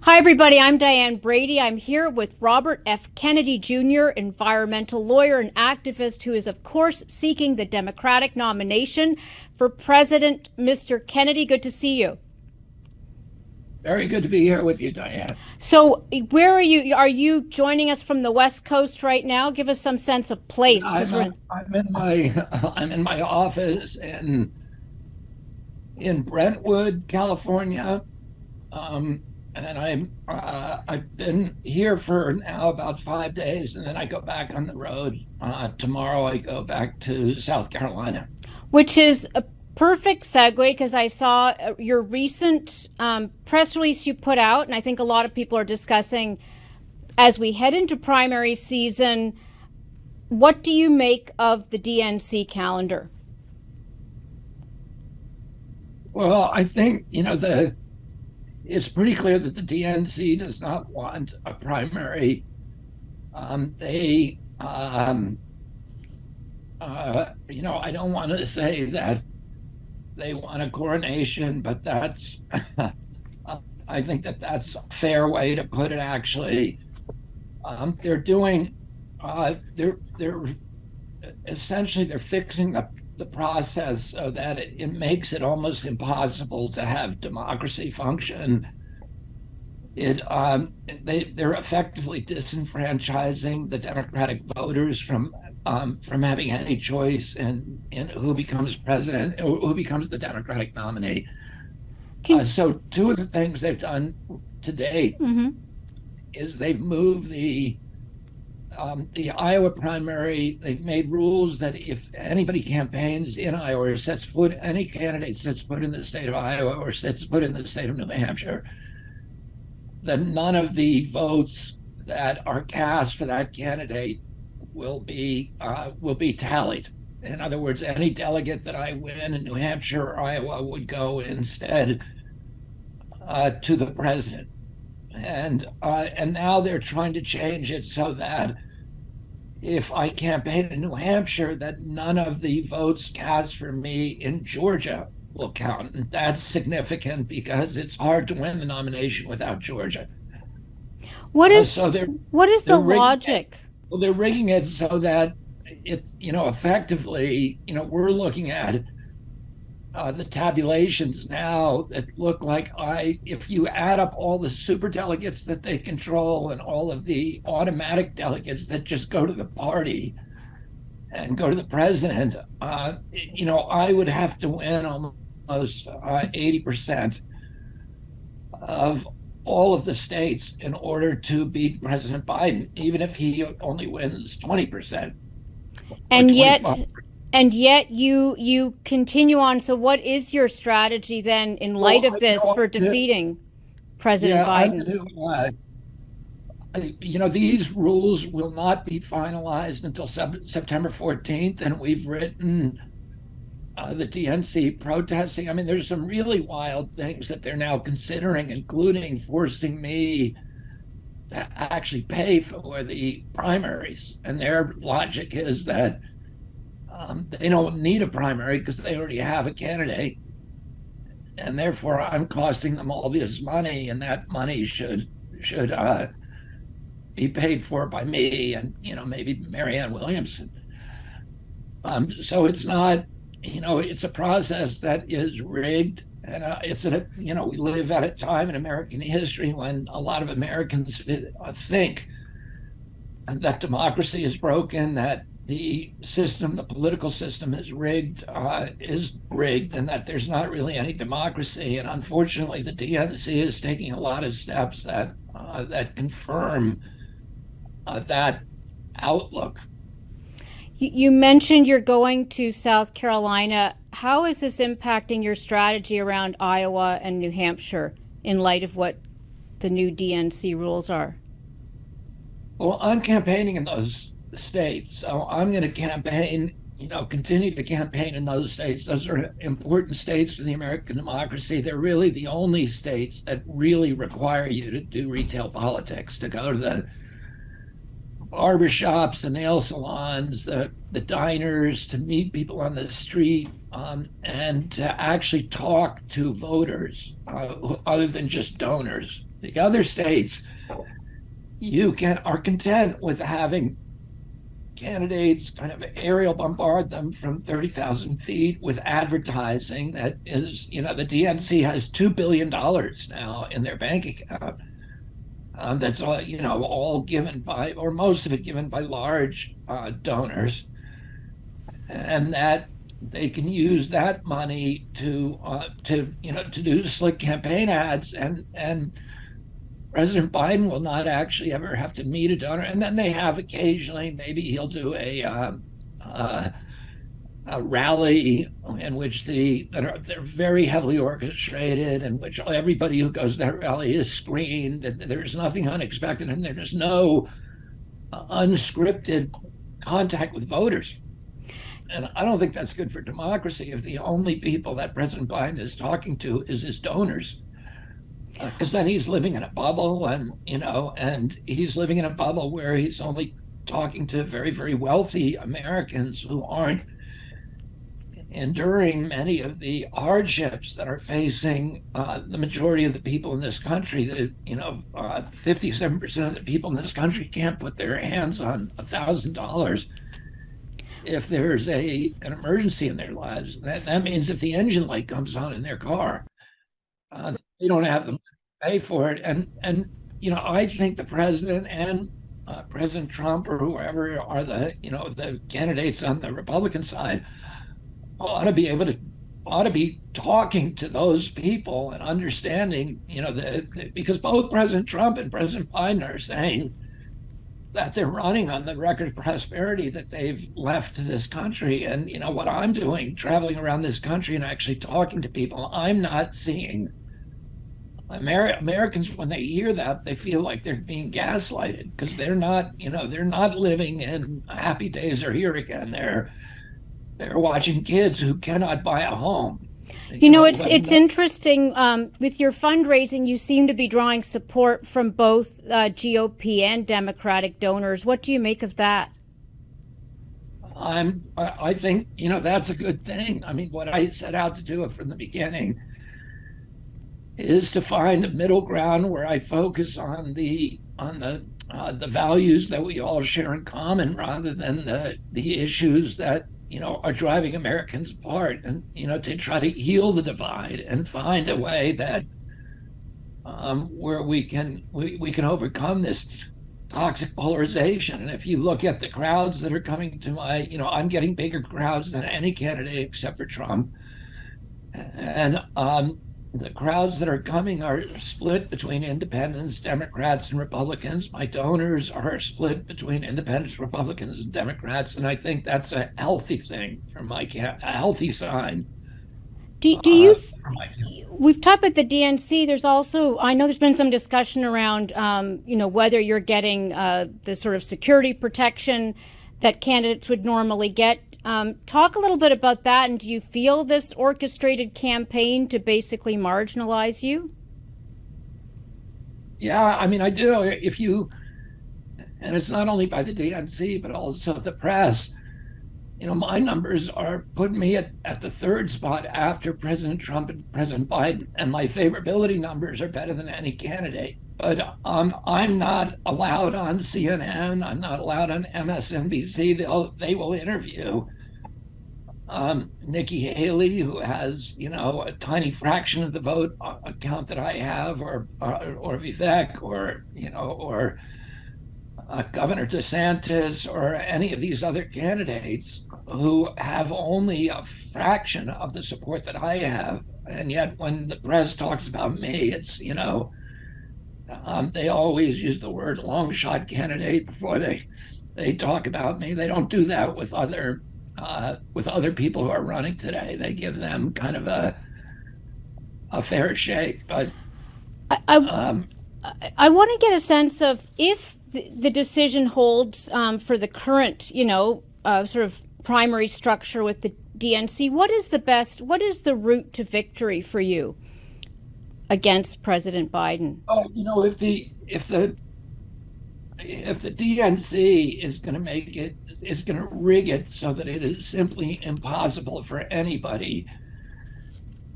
Hi, everybody. I'm Diane Brady. I'm here with Robert F. Kennedy Jr., environmental lawyer and activist who is, of course, seeking the Democratic nomination for president. Mr. Kennedy, good to see you. Very good to be here with you, Diane. So, where are you? Are you joining us from the West Coast right now? Give us some sense of place. I'm in my office in Brentwood, California, and I've been here for now about 5 days, and then I go back on the road. Tomorrow I go back to South Carolina, which is a perfect segue because I saw your recent press release you put out, and I think a lot of people are discussing as we head into primary season. What do you make of the DNC calendar? Well, I think, it's pretty clear that the DNC does not want a primary. I don't want to say that they want a coronation, but that's, I think that's a fair way to put it, actually. They're essentially fixing the process so that it makes it almost impossible to have democracy function. They're effectively disenfranchising the Democratic voters from having any choice in who becomes president or who becomes the Democratic nominee. So two of the things they've done to date is they've moved the Iowa primary. They've made rules that if anybody campaigns in Iowa or any candidate sets foot in the state of Iowa or sets foot in the state of New Hampshire, then none of the votes that are cast for that candidate will be tallied. In other words, any delegate that I win in New Hampshire or Iowa would go instead to the president. And now they're trying to change it so that if I campaign in New Hampshire, that none of the votes cast for me in Georgia will count. And that's significant because it's hard to win the nomination without Georgia. What is the logic? Well, they're rigging it so that effectively, we're looking at the tabulations now that look like if you add up all the super delegates that they control and all of the automatic delegates that just go to the party and go to the president, I would have to win almost 80% of all of the states in order to beat President Biden, even if he only wins 20%. And yet you continue on. So what is your strategy then in light of this for defeating President Biden? These rules will not be finalized until September 14th, and we've written the DNC protesting. I mean, there's some really wild things that they're now considering, including forcing me to actually pay for the primaries. And their logic is that they don't need a primary because they already have a candidate, and therefore I'm costing them all this money, and that money should be paid for by me and maybe Marianne Williamson. So it's not, it's a process that is rigged, and we live at a time in American history when a lot of Americans think that democracy is broken, that the political system is rigged, and that there's not really any democracy. And unfortunately, the DNC is taking a lot of steps that confirm that outlook. You mentioned you're going to South Carolina. How is this impacting your strategy around Iowa and New Hampshire in light of what the new DNC rules are? Well, I'm campaigning in those states, so I'm going to continue to campaign in those states. Those are important states for the American democracy. They're really the only states that really require you to do retail politics, to go to barbershops, the nail salons, the diners, to meet people on the street, and to actually talk to voters other than just donors. The other states, are content with having candidates kind of aerial bombard them from 30,000 feet with advertising that is, the DNC has $2 billion now in their bank account. That's all, all given by, or most of it given by large donors, and that they can use that money to do slick campaign ads, and President Biden will not actually ever have to meet a donor. And then they have occasionally, maybe he'll do a rally in which they're very heavily orchestrated, in which everybody who goes to that rally is screened, and there's nothing unexpected, and there's no unscripted contact with voters. And I don't think that's good for democracy if the only people that President Biden is talking to is his donors. Because then he's living in a bubble, and he's living in a bubble where he's only talking to very, very wealthy Americans who aren't enduring many of the hardships that are facing the majority of the people in this country. That 57% of the people in this country can't put their hands on $1,000 if there's an emergency in their lives. That means if the engine light comes on in their car, they don't have the money to pay for it. And I think the president and President Trump or whoever are the candidates on the Republican side ought to be talking to those people and understanding, because both President Trump and President Biden are saying that they're running on the record of prosperity that they've left to this country. And what I'm doing, traveling around this country and actually talking to people, I'm not seeing Americans, when they hear that, they feel like they're being gaslighted, because they're not living in happy days are here again. They're watching kids who cannot buy a home. It's interesting. With your fundraising, you seem to be drawing support from both GOP and Democratic donors. What do you make of that? I think that's a good thing. I mean, what I set out to do from the beginning is to find a middle ground where I focus on the values that we all share in common, rather than the issues that are driving Americans apart, and to try to heal the divide and find a way that where we can overcome this toxic polarization. And if you look at the crowds that are coming to I'm getting bigger crowds than any candidate except for Trump, and the crowds that are coming are split between independents, Democrats, and Republicans. My donors are split between independents, Republicans, and Democrats, and I think that's a healthy thing from a healthy sign. We've talked about the DNC. There's also, I know there's been some discussion around, whether you're getting the sort of security protection that candidates would normally get. Talk a little bit about that, and do you feel this orchestrated campaign to basically marginalize you? Yeah, I mean, I do. And it's not only by the DNC, but also the press. My numbers are putting me at the third spot after President Trump and President Biden, and my favorability numbers are better than any candidate. But I'm not allowed on CNN. I'm not allowed on MSNBC. They will interview Nikki Haley, who has a tiny fraction of the vote count that I have, or Vivek, or Governor DeSantis, or any of these other candidates who have only a fraction of the support that I have. And yet, when the press talks about me, it's they always use the word long shot candidate before they talk about me. They don't do that with other people who are running today. They give them kind of a fair shake. But I want to get a sense of, if the decision holds for the current, sort of primary structure with the DNC, what is the route to victory for you against President Biden? Oh, if the if the DNC is going to is going to rig it so that it is simply impossible for anybody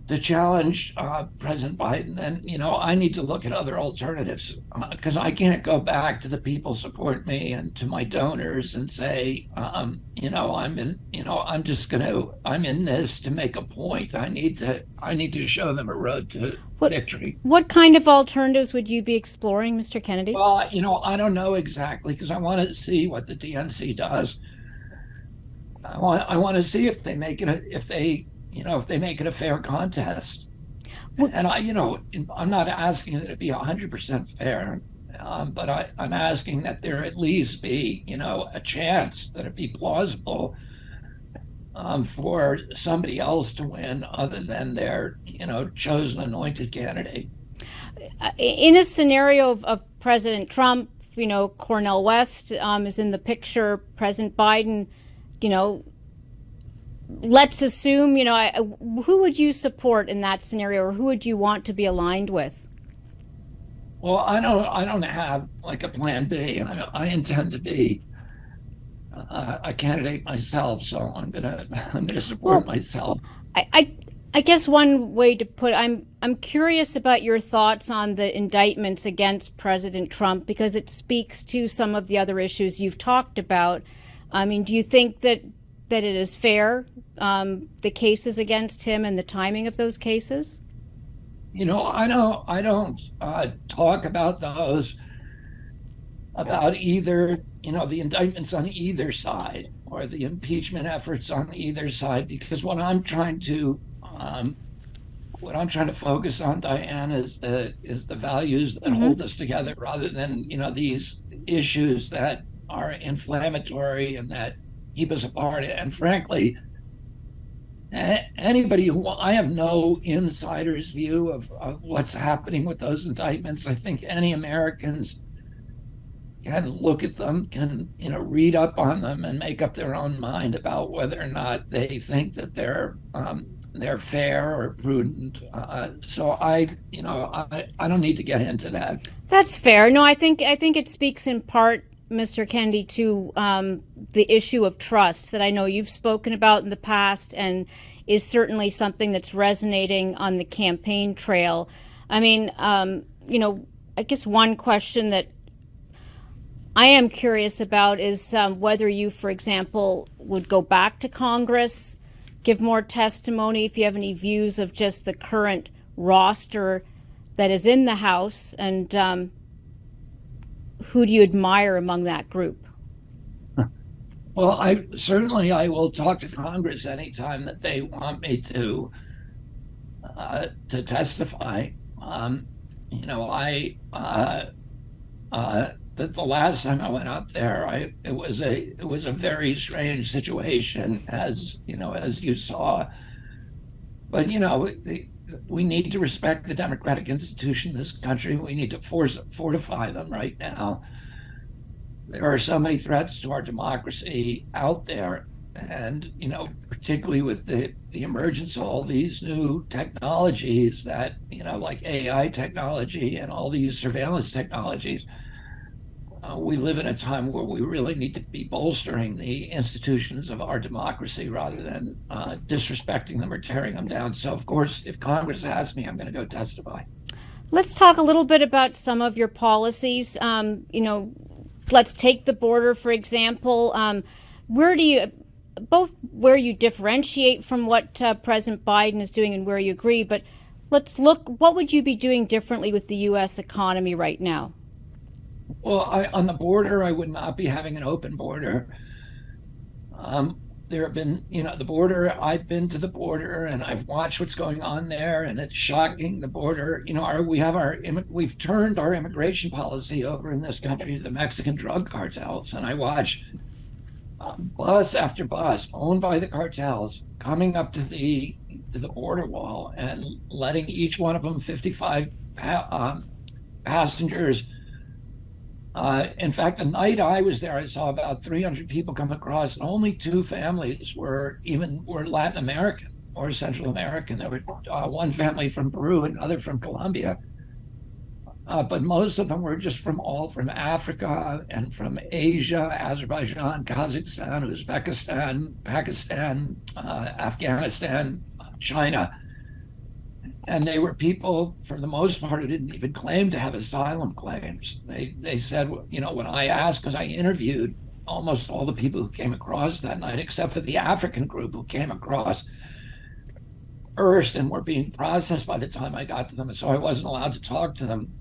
to challenge President Biden, then I need to look at other alternatives, because I can't go back to the people support me and to my donors and say, I'm in this to make a point. I need to show them a road to victory. What kind of alternatives would you be exploring, Mr. Kennedy? Well, I don't know exactly, because I want to see what the DNC does. I want to see if they make it if they make it a fair contest. And I'm not asking that it be 100% fair, but I'm asking that there at least be, a chance that it be plausible for somebody else to win other than their, chosen anointed candidate. In a scenario of President Trump, Cornel West is in the picture, President Biden, let's assume, who would you support in that scenario, or who would you want to be aligned with? Well, I don't have like a plan B. I intend to be a candidate myself, so I'm gonna support myself. I guess one way to put I'm curious about your thoughts on the indictments against President Trump, because it speaks to some of the other issues you've talked about. I mean, do you think that it is fair, the cases against him and the timing of those cases? I don't talk about those, about either, the indictments on either side or the impeachment efforts on either side, because what I'm trying to focus on, Diane, is the values that hold us together, rather than, these issues that are inflammatory and that keep us apart. And frankly, anybody I have no insider's view of what's happening with those indictments. I think any Americans can look at them, can read up on them, and make up their own mind about whether or not they think that they're fair or prudent. So I don't need to get into that. That's fair. No, I think it speaks in part, Mr. Kennedy, to the issue of trust that I know you've spoken about in the past, and is certainly something that's resonating on the campaign trail. I mean, I guess one question that I am curious about is whether you, for example, would go back to Congress, give more testimony, if you have any views of just the current roster that is in the House, and who do you admire among that group? Well, I will talk to Congress anytime that they want me to testify. The last time I went up there, it was a very strange situation, as you saw. But we need to respect the democratic institution in this country. We need to fortify them right now. There are so many threats to our democracy out there, and particularly with the emergence of all these new technologies that like AI technology and all these surveillance technologies. We live in a time where we really need to be bolstering the institutions of our democracy rather than disrespecting them or tearing them down. So, of course, if Congress asks me, I'm going to go testify. Let's talk a little bit about some of your policies. Let's take the border, for example. Where you differentiate from what President Biden is doing and where you agree, but let's look, what would you be doing differently with the U.S. economy right now? Well, on the border, I would not be having an open border. There have been, the border, I've been to the border and I've watched what's going on there, and it's shocking. The border, we've turned our immigration policy over in this country to the Mexican drug cartels. And I watch bus after bus owned by the cartels coming up to the border wall and letting each one of them 55 passengers. In fact, the night I was there, I saw about 300 people come across, and only 2 families were Latin American or Central American. There were one family from Peru and another from Colombia. but most of them were just from Africa and from Asia, Azerbaijan, Kazakhstan, Uzbekistan, Pakistan, Afghanistan, China. And they were people, for the most part, who didn't even claim to have asylum claims. They said, you know, when I asked, because I interviewed almost all the people who came across that night, except for the African group who came across first and were being processed by the time I got to them. And so I wasn't allowed to talk to them.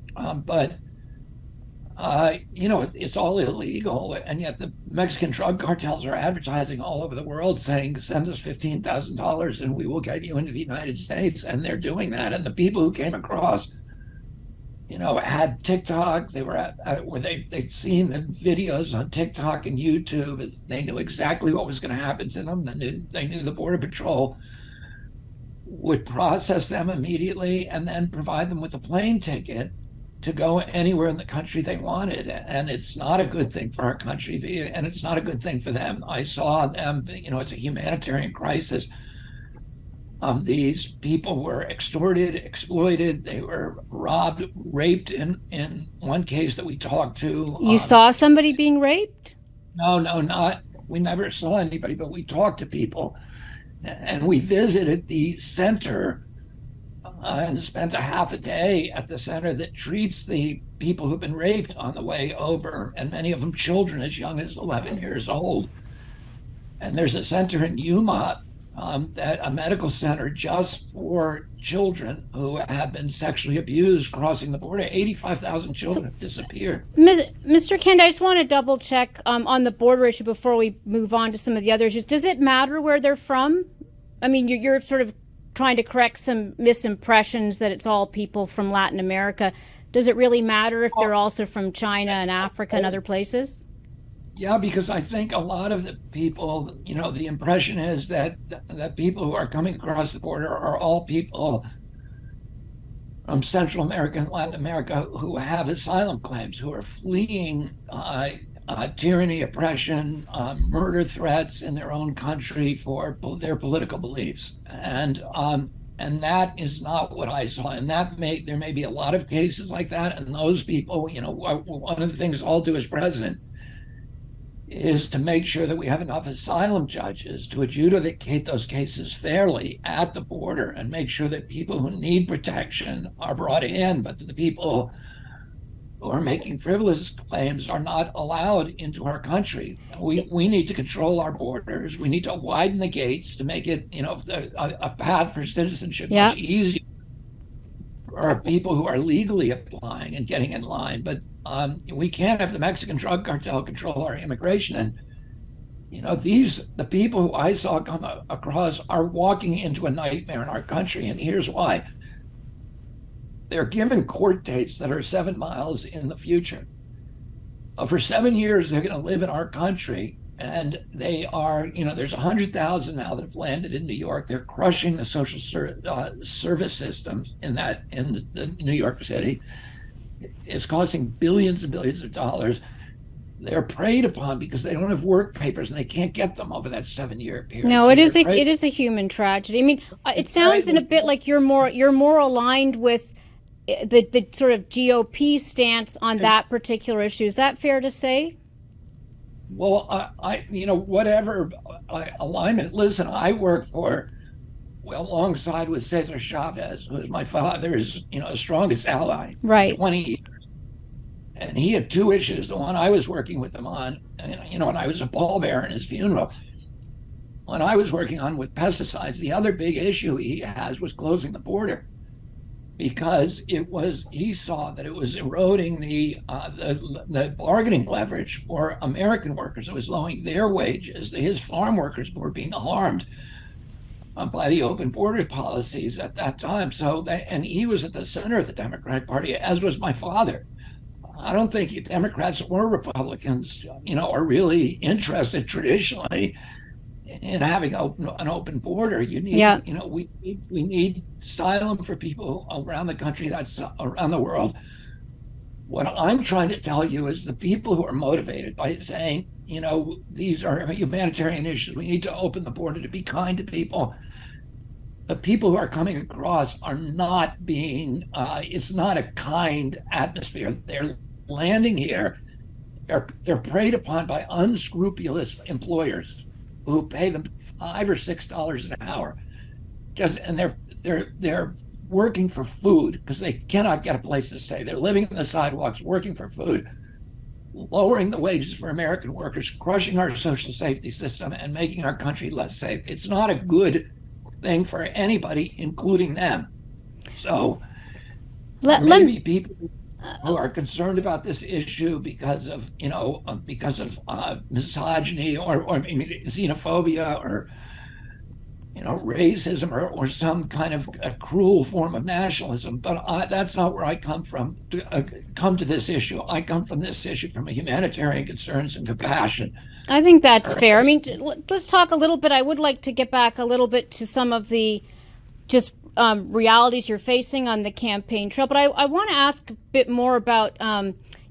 You know, it's all illegal. And yet the Mexican drug cartels are advertising all over the world saying, send us $15,000 and we will get you into the United States. And they're doing that. And the people who came across, you know, had TikTok. They were where they'd seen the videos on TikTok and YouTube. They knew exactly what was going to happen to them. They knew the Border Patrol would process them immediately and then provide them with a plane ticket to go anywhere in the country they wanted. And it's not a good thing for our country, and it's not a good thing for them. I saw them, you know, it's a humanitarian crisis. These people were extorted, exploited, they were robbed, raped in one case that we talked to. You saw somebody being raped? No, we never saw anybody, but we talked to people. And we visited the center and spent a half a day at the center that treats the people who've been raped on the way over, and many of them children as young as 11 years old. And there's a center in Yuma, a medical center just for children who have been sexually abused crossing the border. 85,000 children have disappeared. Mr. Kend, I just want to double check on the border issue before we move on to some of the other issues. Does it matter where they're from? I mean, you're sort of trying to correct some misimpressions that it's all people from Latin America. Does it really matter if they're also from China and Africa and other places? Yeah, because I think a lot of the people, you know, the impression is that people who are coming across the border are all people from Central America and Latin America who have asylum claims, who are fleeing tyranny, oppression, murder threats in their own country for their political beliefs. And that is not what I saw. And there may be a lot of cases like that. And those people, you know, one of the things I'll do as president is to make sure that we have enough asylum judges to adjudicate those cases fairly at the border and make sure that people who need protection are brought in, but that the people who are making frivolous claims are not allowed into our country. We need to control our borders. We need to widen the gates to make it, you know, a path for citizenship much easier for people who are legally applying and getting in line. But we can't have the Mexican drug cartel control our immigration. And, you know, the people who I saw come across are walking into a nightmare in our country. And here's why. They're given court dates that are 7 miles in the future. For 7 years, they're going to live in our country. And they are, you know, there's 100,000 now that have landed in New York. They're crushing the social service system in the New York City. It's costing billions and billions of dollars. They're preyed upon because they don't have work papers and they can't get them over that 7-year period. No, so it is a human tragedy. I mean, it sounds in a bit like you're more aligned with the sort of GOP stance on that particular issue. Is that fair to say? Well, you know, whatever alignment. Listen, I work alongside with Cesar Chavez, who is my father's, you know, strongest ally. Right. 20 years. And he had two issues. The one I was working with him on, you know, when I was a pallbearer in his funeral. When I was working on with pesticides, the other big issue he has was closing the border, because he saw that it was eroding the bargaining leverage for American workers. It was lowering their wages. His farm workers were being harmed by the open borders policies at that time. And he was at the center of the Democratic Party, as was my father. I don't think Democrats or Republicans, you know, are really interested traditionally in having an open border. You need, you know, we need asylum for people around the country, that's around the world. What I'm trying to tell you is the people who are motivated by saying, you know, these are humanitarian issues, we need to open the border, to be kind to people. the people who are coming across are not being, it's not a kind atmosphere. They're landing here. They're preyed upon by unscrupulous employers who pay them $5 or $6 an hour. And they're working for food because they cannot get a place to stay. They're living on the sidewalks, working for food, lowering the wages for American workers, crushing our social safety system, and making our country less safe. It's not a good thing for anybody, including them. So maybe people who are concerned about this issue because of misogyny or xenophobia or racism or some kind of a cruel form of nationalism. But that's not where I come from. Come to this issue. I come from this issue from a humanitarian concerns and compassion. I think that's fair. I mean, let's talk a little bit. I would like to get back a little bit to some of the just realities you're facing on the campaign trail. But I want to ask a bit more about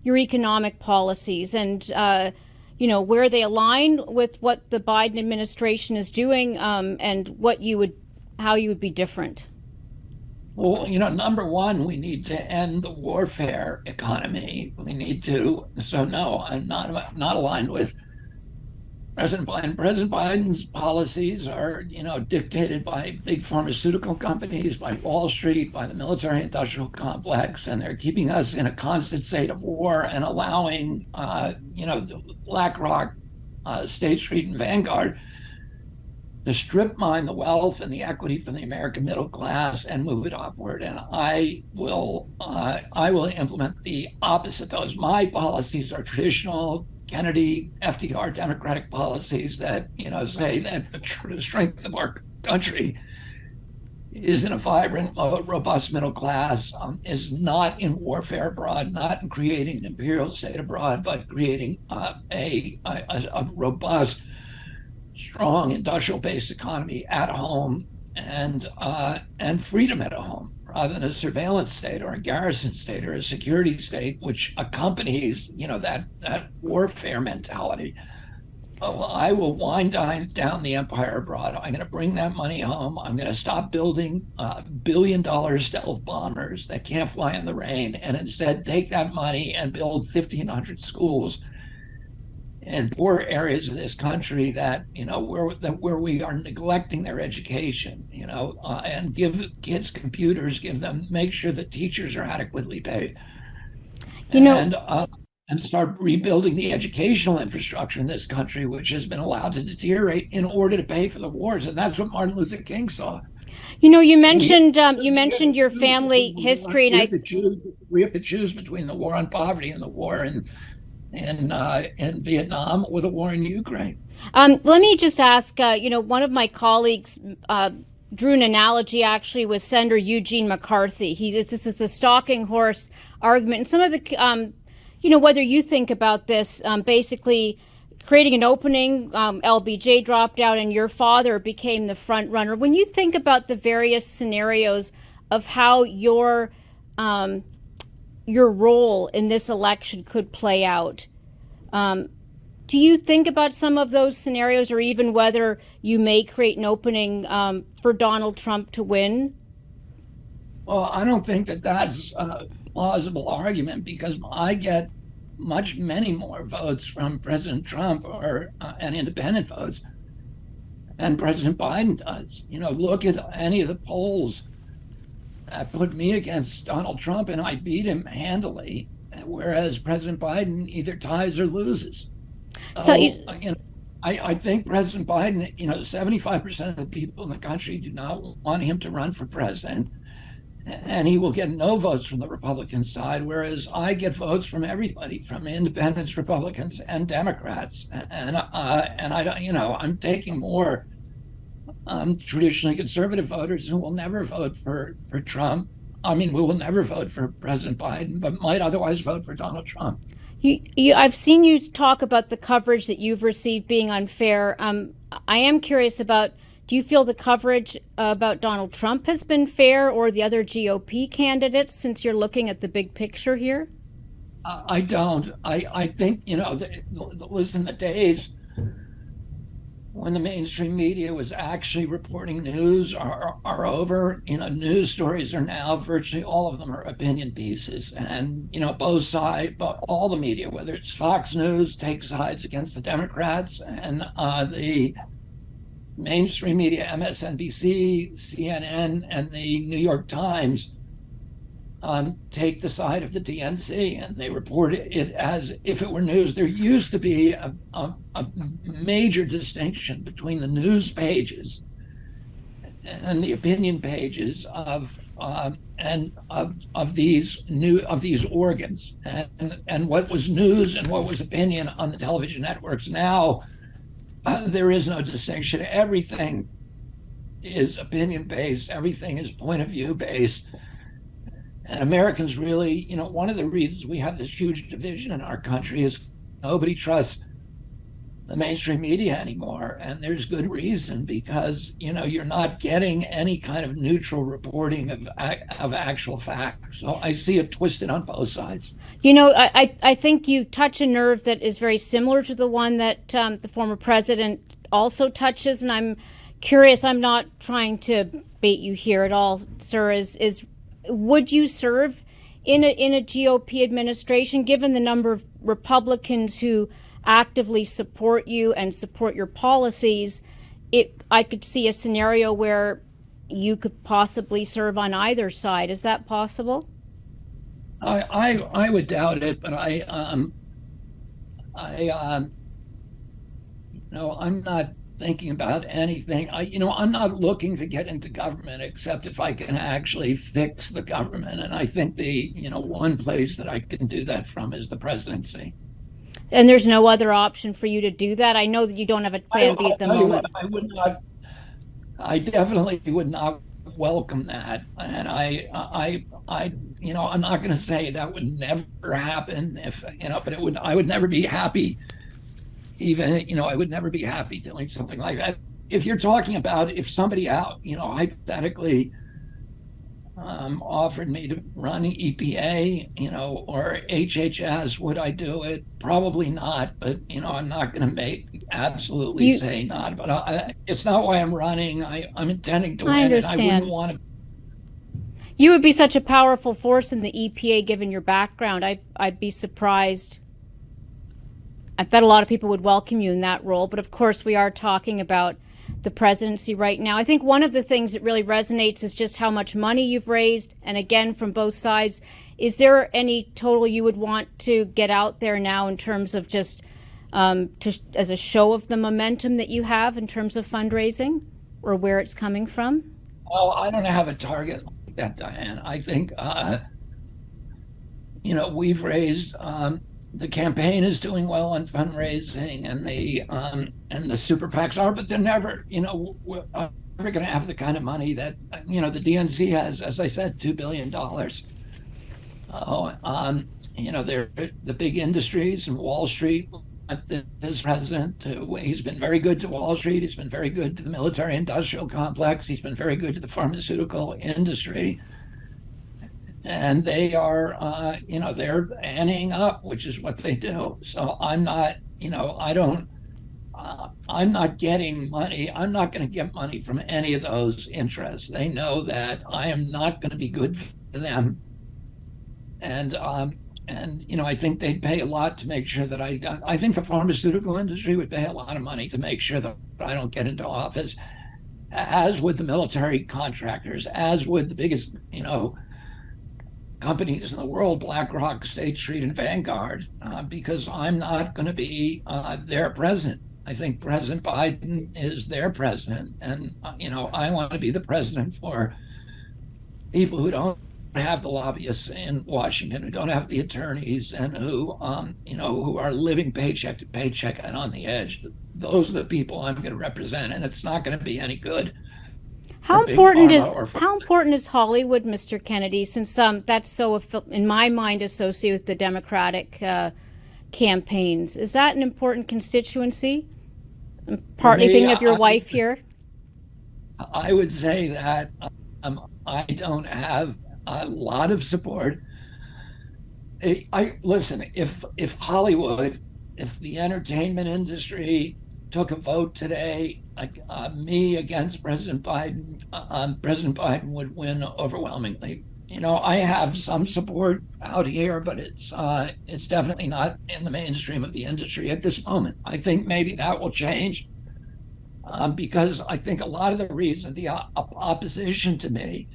your economic policies and where they align with what the Biden administration is doing, and how you would be different. Well, number one, we need to end the warfare economy. We need to. So no, I'm not aligned with President Biden. President Biden's policies are, dictated by big pharmaceutical companies, by Wall Street, by the military-industrial complex, and they're keeping us in a constant state of war and allowing, BlackRock, State Street, and Vanguard to strip mine the wealth and the equity from the American middle class and move it upward. And I will implement the opposite of those. My policies are traditional Kennedy, FDR Democratic policies that, say that the strength of our country is in a vibrant, robust middle class, is not in warfare abroad, not in creating an imperial state abroad, but creating a robust, strong industrial-based economy at home and freedom at home, rather than a surveillance state or a garrison state or a security state, which accompanies, that warfare mentality. I will wind down the empire abroad. I'm going to bring that money home. I'm going to stop building billion-dollar stealth bombers that can't fly in the rain, and instead take that money and build 1,500 schools in poor areas of this country that where we are neglecting their education, and give kids computers, make sure that teachers are adequately paid, and start rebuilding the educational infrastructure in this country, which has been allowed to deteriorate in order to pay for the wars. And that's what Martin Luther King saw. You mentioned your family history, and we have to choose between the war on poverty and the war in Vietnam or the war in Ukraine. Let me just ask, one of my colleagues drew an analogy actually with Senator Eugene McCarthy. This is the stalking horse argument. And some of the, whether you think about this, basically creating an opening, LBJ dropped out and your father became the front runner. When you think about the various scenarios of how your role in this election could play out, do you think about some of those scenarios, or even whether you may create an opening for Donald Trump to win? Well, I don't think that that's a plausible argument, because I get many more votes from President Trump and independent votes than President Biden does. Look at any of the polls that put me against Donald Trump, and I beat him handily, whereas President Biden either ties or loses. So I think President Biden, 75% of the people in the country do not want him to run for president, and he will get no votes from the Republican side, whereas I get votes from everybody, from independents, Republicans, and Democrats. And I don't, I'm taking more traditionally conservative voters who will never vote for Trump. We will never vote for President Biden, but might otherwise vote for Donald Trump. I've seen you talk about the coverage that you've received being unfair. I am curious about, do you feel the coverage about Donald Trump has been fair, or the other GOP candidates, since you're looking at the big picture here? I don't. I think, listen, the days when the mainstream media was actually reporting news are over. News stories are now virtually all of them are opinion pieces, and both sides, but all the media, whether it's Fox News, takes sides against the Democrats, and the mainstream media, MSNBC, CNN, and the New York Times take the side of the DNC, and they report it as if it were news. There used to be a major distinction between the news pages and the opinion pages of these organs, and what was news and what was opinion on the television networks. Now there is no distinction. Everything is opinion based. Everything is point of view based. And Americans really, one of the reasons we have this huge division in our country is nobody trusts the mainstream media anymore. And there's good reason, because, you're not getting any kind of neutral reporting of actual facts. So I see it twisted on both sides. I think you touch a nerve that is very similar to the one that the former president also touches. And I'm curious, I'm not trying to bait you here at all, sir, is would you serve in a GOP administration, given the number of Republicans who actively support you and support your policies? I could see a scenario where you could possibly serve on either side. Is that possible? I would doubt it, but I'm not thinking about anything. I'm not looking to get into government except if I can actually fix the government. And I think the one place that I can do that from is the presidency. And there's no other option for you to do that? I know that you don't have a plan B at the moment. I definitely would not welcome that. And I'm not going to say that would never happen but I would never be happy. I would never be happy doing something like that. If you're talking about if somebody out, hypothetically offered me to run EPA, or HHS, would I do it? Probably not. But, I'm not going to absolutely say not. But it's not why I'm running. I'm intending to win it. I wouldn't want to. You would be such a powerful force in the EPA, given your background. I'd be surprised. I bet a lot of people would welcome you in that role. But of course, we are talking about the presidency right now. I think one of the things that really resonates is just how much money you've raised. And again, from both sides, is there any total you would want to get out there now in terms of just as a show of the momentum that you have in terms of fundraising, or where it's coming from? Well, I don't have a target like that, Diane. I think, we've raised, the campaign is doing well on fundraising, and the super PACs are, but they're never, we're never going to have the kind of money that, the DNC has. As I said, $2 billion. They're the big industries, and Wall Street, this president, he's been very good to Wall Street. He's been very good to the military industrial complex. He's been very good to the pharmaceutical industry. And they are, they're anteing up, which is what they do. So I'm not, I'm not getting money. I'm not going to get money from any of those interests. They know that I am not going to be good for them. And I think they'd pay a lot to make sure that I think the pharmaceutical industry would pay a lot of money to make sure that I don't get into office, as would the military contractors, as would the biggest, companies in the world, BlackRock, State Street, and Vanguard, because I'm not going to be their president. I think President Biden is their president, and I want to be the president for people who don't have the lobbyists in Washington, who don't have the attorneys, and who are living paycheck to paycheck and on the edge. Those are the people I'm going to represent, and it's not going to be any good. How important is Hollywood, Mr. Kennedy, since that's so, in my mind, associated with the Democratic campaigns? Is that an important constituency? Partly thinking of your wife here. I would say that I don't have a lot of support. Listen, if Hollywood, if the entertainment industry took a vote today, me against President Biden, President Biden would win overwhelmingly. I have some support out here, but it's definitely not in the mainstream of the industry at this moment. I think maybe that will change, because I think a lot of the reason the opposition to me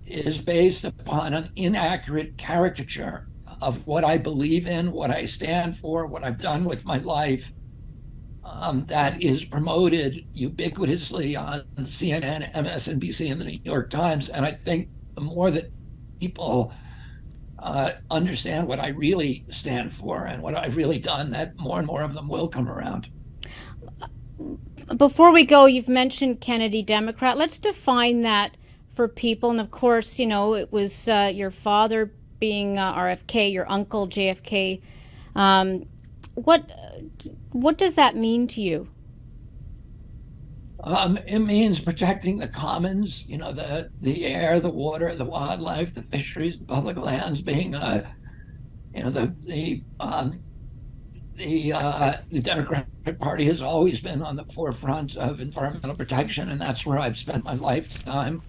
is based upon an inaccurate caricature of what I believe in, what I stand for, what I've done with my life, that is promoted ubiquitously on CNN, MSNBC, and the New York Times. And I think the more that people understand what I really stand for and what I've really done, that more and more of them will come around. Before we go, you've mentioned Kennedy Democrat. Let's define that for people. And of course, it was your father being RFK, your uncle JFK. What does that mean to you? It means protecting the commons, the air, the water, the wildlife, the fisheries, the public lands, being, the Democratic Party has always been on the forefront of environmental protection, and that's where I've spent my lifetime,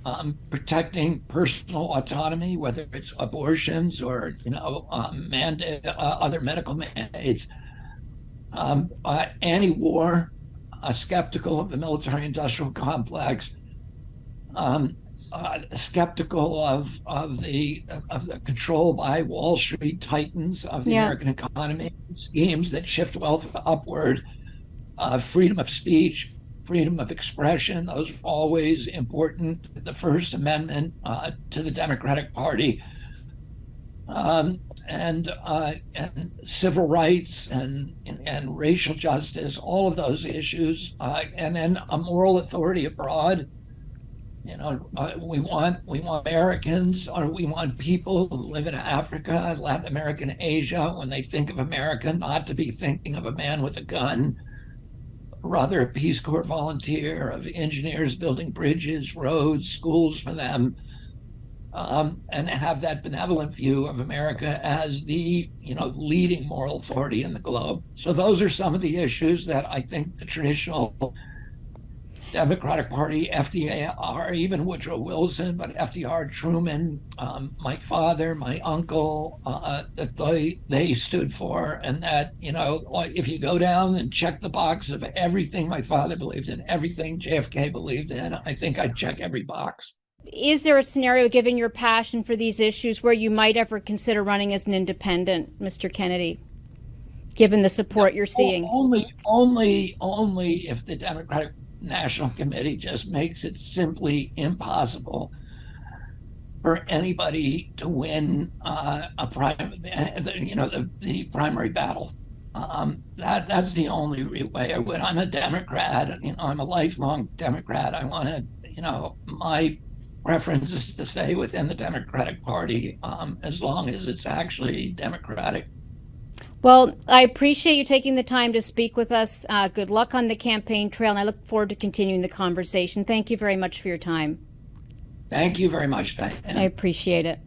protecting personal autonomy, whether it's abortions or, other medical mandates, anti-war, skeptical of the military-industrial complex, skeptical of the control by Wall Street titans of the American economy, schemes that shift wealth upward, freedom of speech, freedom of expression. Those are always important. The First Amendment to the Democratic Party, and civil rights and racial justice, all of those issues, and then a moral authority abroad. We want Americans, or we want people who live in Africa, Latin America, and Asia, when they think of America, not to be thinking of a man with a gun, rather a Peace Corps volunteer, of engineers building bridges, roads, schools for them, and have that benevolent view of America as the leading moral authority in the globe. So those are some of the issues that I think the traditional Democratic Party, FDR, even Woodrow Wilson, but FDR, Truman, my father, my uncle, that they stood for. And that, if you go down and check the box of everything my father believed in, everything JFK believed in, I think I'd check every box. Is there a scenario, given your passion for these issues, where you might ever consider running as an independent, Mr. Kennedy, given the support you're seeing? Only if the Democratic National Committee just makes it simply impossible for anybody to win the primary battle. That's the only way I would. I'm a Democrat. I'm a lifelong Democrat. I want to. My preference is to stay within the Democratic Party, as long as it's actually democratic. Well, I appreciate you taking the time to speak with us. Good luck on the campaign trail, and I look forward to continuing the conversation. Thank you very much for your time. Thank you very much, Diane. I appreciate it.